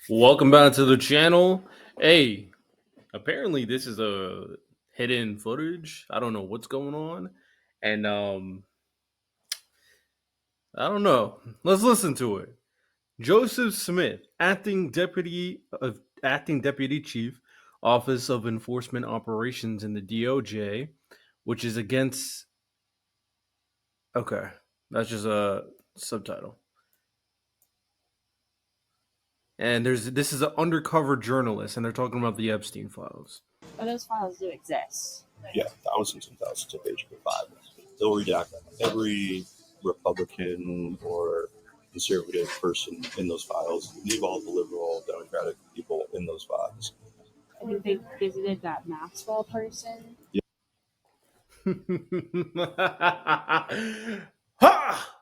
Welcome back to the channel. Hey, apparently this is a hidden footage. I don't know what's going on. And I don't know. Let's listen to it. Joseph Smith, acting deputy chief, Office of Enforcement Operations in the DOJ, which is against okay, that's just a subtitle. And this is an undercover journalist and they're talking about the Epstein files. Oh, those files do exist. Yeah, thousands and thousands of pages of files. They'll redact every Republican or conservative person in those files, leave all the liberal, Democratic people in those files. I think they visited that Maxwell person. Ha!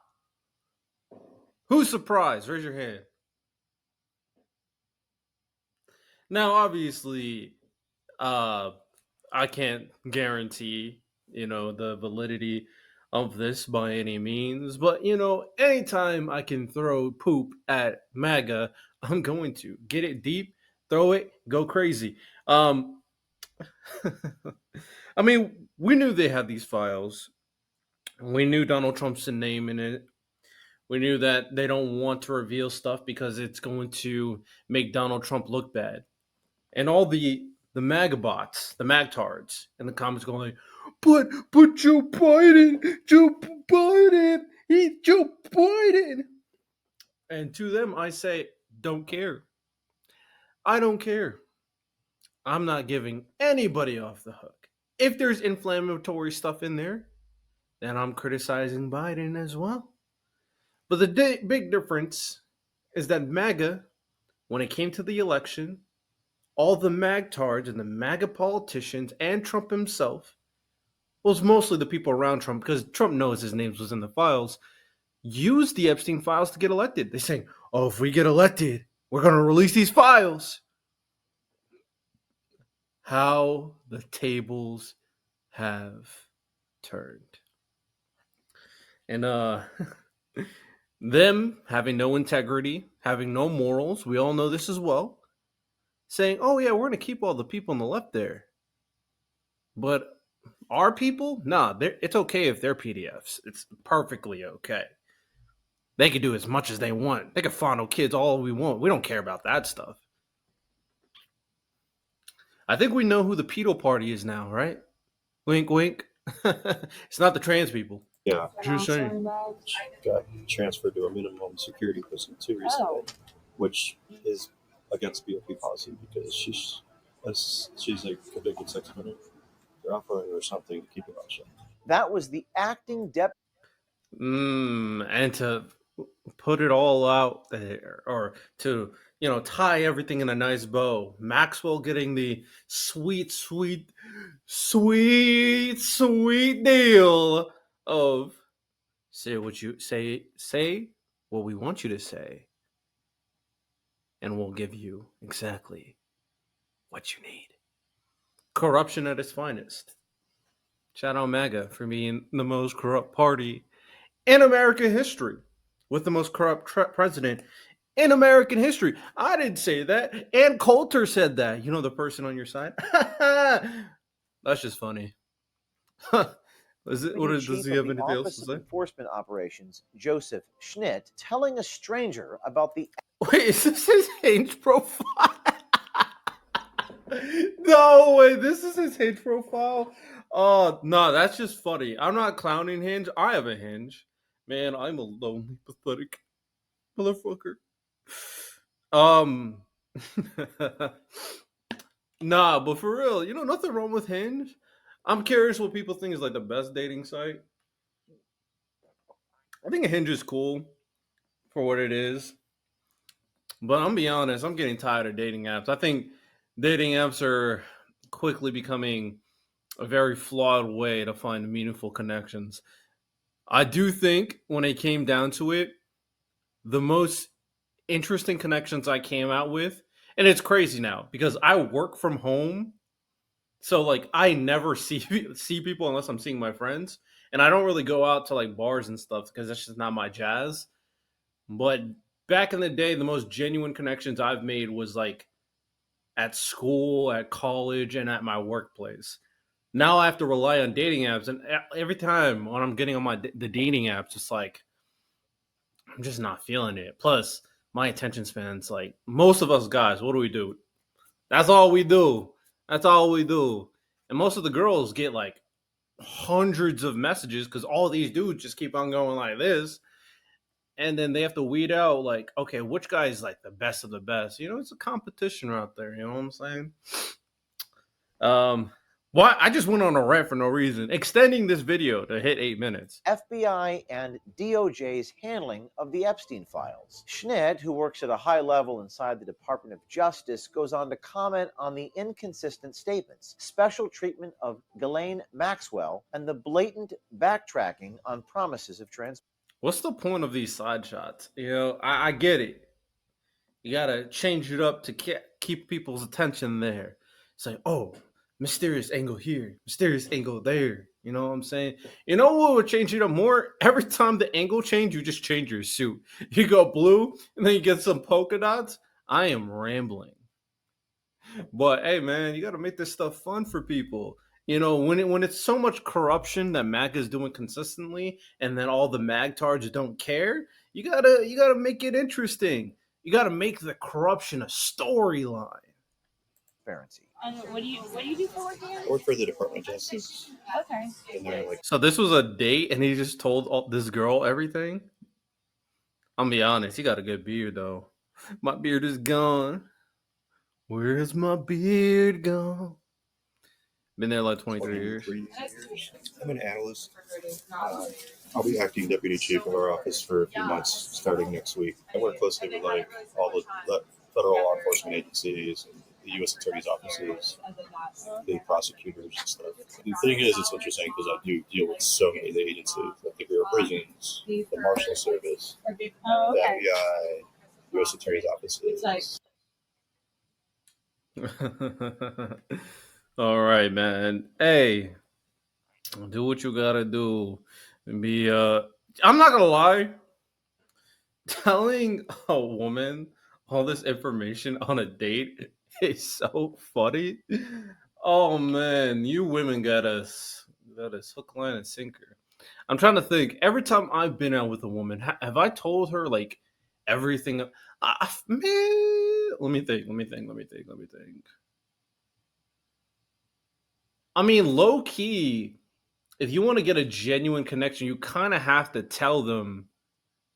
Who's surprised? Raise your hand. Now, obviously, I can't guarantee, the validity of this by any means, but anytime I can throw poop at MAGA, I'm going to get it deep, throw it, go crazy. I mean, we knew they had these files. We knew Donald Trump's name in it. We knew that they don't want to reveal stuff because it's going to make Donald Trump look bad. And all the MAGA bots, the MAGTards, in the comments going like, but Joe Biden, he's Joe Biden. And to them, I say, don't care. I don't care. I'm not giving anybody off the hook. If there's inflammatory stuff in there, then I'm criticizing Biden as well. But the big difference is that MAGA, when it came to the election, all the MAGTards and the MAGA politicians and Trump himself, well, it's mostly the people around Trump because Trump knows his name was in the files, used the Epstein files to get elected. They're saying, oh, if we get elected, we're going to release these files. How the tables have turned. And them having no integrity, having no morals, we all know this as well, saying, oh, yeah, we're going to keep all the people on the left there. But our people, nah, it's okay if they're PDFs. It's perfectly okay. They can do as much as they want. They can fondle kids all we want. We don't care about that stuff. I think we know who the pedo party is now, right? Wink, wink. It's not the trans people. Yeah, Just saying. got transferred to a minimum security prison too recently, which is against BOP policy because she's a convicted sex offender. They're offering her something to keep her on shut. That was the acting deputy. And to put it all out there, or to tie everything in a nice bow. Maxwell getting the sweet deal of say what you say what we want you to say, and we'll give you exactly what you need. Corruption at its finest. Shout out MAGA for being the most corrupt party in American history, with the most corrupt president in American history. I didn't say that. Ann Coulter said that. You know, the person on your side. That's just funny. Does he have anything else to say? Enforcement Operations, Joseph Schnitt, telling a stranger about the. Wait, is this his Hinge profile? No way, this is his Hinge profile. Oh no, that's just funny. I'm not clowning Hinge. I have a Hinge. Man, I'm a lonely, pathetic motherfucker. Nah, but for real, nothing wrong with Hinge. I'm curious what people think is like the best dating site. I think Hinge is cool for what it is. But I'm be honest, I'm getting tired of dating apps. I think dating apps are quickly becoming a very flawed way to find meaningful connections. I do think when it came down to it, the most interesting connections I came out with, and it's crazy now because I work from home. So like I never see people unless I'm seeing my friends, and I don't really go out to like bars and stuff because that's just not my jazz. But back in the day, the most genuine connections I've made was like at school, at college, and at my workplace. Now I have to rely on dating apps, and every time when I'm getting on the dating apps, it's like I'm just not feeling it. Plus, my attention span's like most of us guys. What do we do? That's all we do. That's all we do. And most of the girls get like hundreds of messages because all these dudes just keep on going like this. And then they have to weed out like, okay, which guy is like the best of the best? You know, it's a competition out there. You know what I'm saying? Um, why? I just went on a rant for no reason, extending this video to hit 8 minutes. FBI and DOJ's handling of the Epstein files. Schnitt, who works at a high level inside the Department of Justice, goes on to comment on the inconsistent statements, special treatment of Ghislaine Maxwell, and the blatant backtracking on promises of transparency. What's the point of these side shots? You know, I get it. You gotta change it up to keep people's attention there. It's like, oh, mysterious angle here, mysterious angle there. You know what I'm saying? You know what would change it up more? Every time the angle change, you just change your suit. You go blue, and then you get some polka dots. I am rambling. But hey, man, you gotta make this stuff fun for people. You know, when it's so much corruption that MAG is doing consistently, and then all the MAGtards don't care, you gotta make it interesting. You gotta make the corruption a storyline. What do you do for work again? I work for the Department of Justice. Okay. And they're like, So this was a date, and he just told this girl everything. I'll be honest, he got a good beard though. My beard is gone. Where's my beard gone? Been there like 23 years. 23 years. I'm an analyst. I'll be acting deputy chief of our office for a few months starting next week. I work closely with like all the federal law enforcement agencies and the U.S. attorney's offices, the prosecutors and stuff. The thing is, it's interesting because I do deal with so many of the agencies, like the Bureau of Prisons, the Marshal Service, Oh, the okay. FBI, U.S. attorney's offices. All right, man. Hey, do what you gotta do. Be I'm not gonna lie. Telling a woman all this information on a date is so funny. Oh man, you women got us hook, line, and sinker. I'm trying to think. Every time I've been out with a woman, have I told her like everything? Man, let me think. I mean, low key, if you want to get a genuine connection, you kind of have to tell them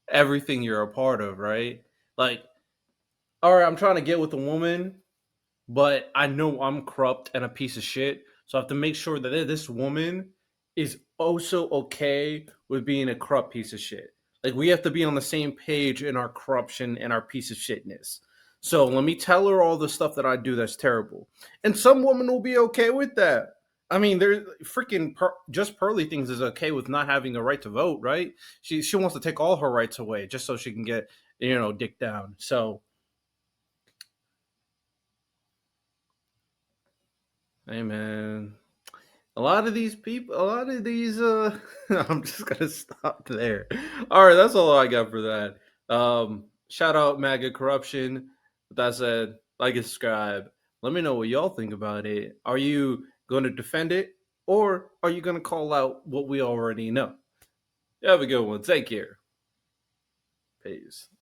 everything you're a part of, right? Like, all right, I'm trying to get with a woman, but I know I'm corrupt and a piece of shit. So I have to make sure that this woman is also okay with being a corrupt piece of shit. Like, we have to be on the same page in our corruption and our piece of shitness. So let me tell her all the stuff that I do that's terrible. And some woman will be okay with that. I mean, there's freaking just Pearly things is okay with not having a right to vote, right? She wants to take all her rights away just so she can get, dick down. So, hey man, a lot of these I'm just gonna stop there. All right, that's all I got for that. Shout out MAGA corruption. With that said, like and subscribe. Let me know what y'all think about it. Are you going to defend it, or are you going to call out what we already know? You have a good one. Take care. Peace.